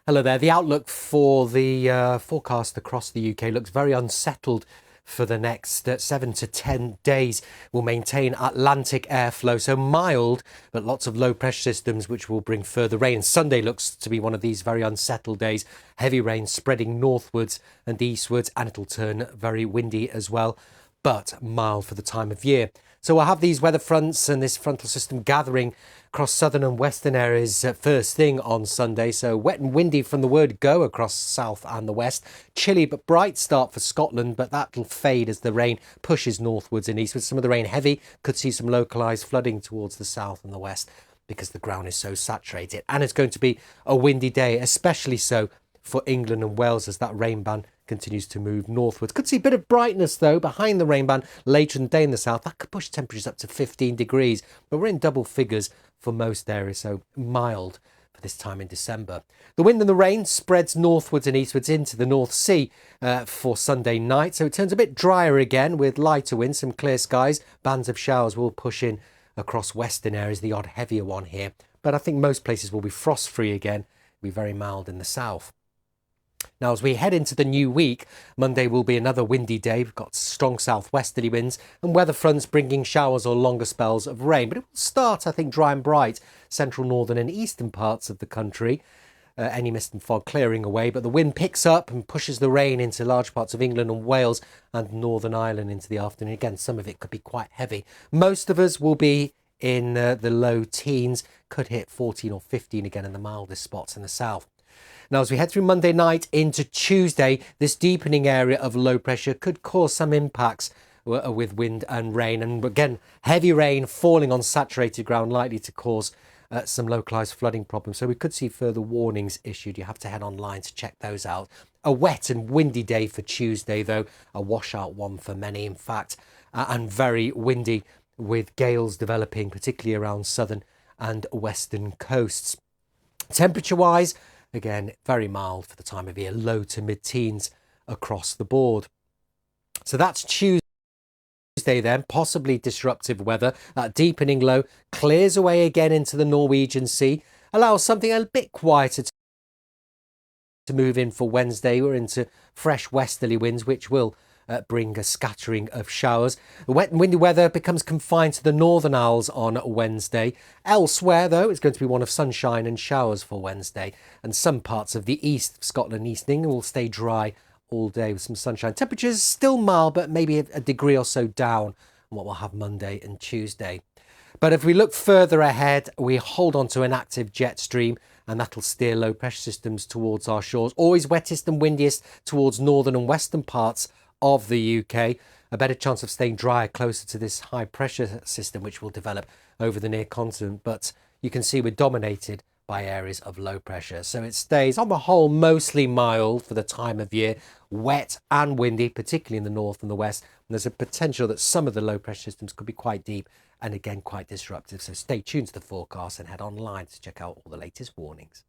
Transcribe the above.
Hello there. The outlook for the forecast across the UK looks very unsettled for the next 7 to 10 days. We'll maintain Atlantic airflow, so mild, but lots of low pressure systems which will bring further rain. Sunday looks to be one of these very unsettled days. Heavy rain spreading northwards and eastwards, and it'll turn very windy as well, but mild for the time of year. So we'll have these weather fronts and this frontal system gathering across southern and western areas first thing on Sunday. So wet and windy from the word go across south and the west. Chilly but bright start for Scotland, but that'll fade as the rain pushes northwards and eastwards. Some of the rain heavy, could see some localised flooding towards the south and the west because the ground is so saturated. And it's going to be a windy day, especially so for England and Wales as that rain band continues to move northwards. Could see a bit of brightness though behind the rain band later in the day in the south. That could push temperatures up to 15 degrees, but we're in double figures for most areas, so mild for this time in December. The wind and the rain spreads northwards and eastwards into the North Sea for Sunday night, so it turns a bit drier again with lighter winds, some clear skies. Bands of showers will push in across western areas, the odd heavier one here, but I think most places will be frost free again. It'll be very mild in the south. Now, as we head into the new week, Monday will be another windy day. We've got strong southwesterly winds and weather fronts bringing showers or longer spells of rain. But it will start, I think, dry and bright, central, northern and eastern parts of the country. Any mist and fog clearing away, but the wind picks up and pushes the rain into large parts of England and Wales and Northern Ireland into the afternoon. Again, some of it could be quite heavy. Most of us will be in the low teens, could hit 14 or 15 again in the mildest spots in the south. Now, as we head through Monday night into Tuesday, this deepening area of low pressure could cause some impacts with wind and rain. And again, heavy rain falling on saturated ground likely to cause some localised flooding problems. So we could see further warnings issued. You have to head online to check those out. A wet and windy day for Tuesday, though, a washout one for many, in fact, and very windy with gales developing, particularly around southern and western coasts. Temperature-wise, again, very mild for the time of year, low to mid-teens across the board. So that's Tuesday then, possibly disruptive weather. That deepening low clears away again into the Norwegian Sea, allows something a bit quieter to move in for Wednesday. We're into fresh westerly winds, which will bring a scattering of showers. The wet and windy weather becomes confined to the Northern Isles on Wednesday. Elsewhere, though, it's going to be one of sunshine and showers for Wednesday. And some parts of the east of Scotland and East England will stay dry all day with some sunshine. Temperatures still mild, but maybe a degree or so down on what we'll have Monday and Tuesday. But if we look further ahead, we hold on to an active jet stream, and that'll steer low pressure systems towards our shores. Always wettest and windiest towards northern and western parts of the UK. A better chance of staying drier closer to this high pressure system which will develop over the near continent, but you can see we're dominated by areas of low pressure, so it stays on the whole mostly mild for the time of year, wet and windy, particularly in the north and the west, and there's a potential that some of the low pressure systems could be quite deep and again quite disruptive. So stay tuned to the forecast and head online to check out all the latest warnings.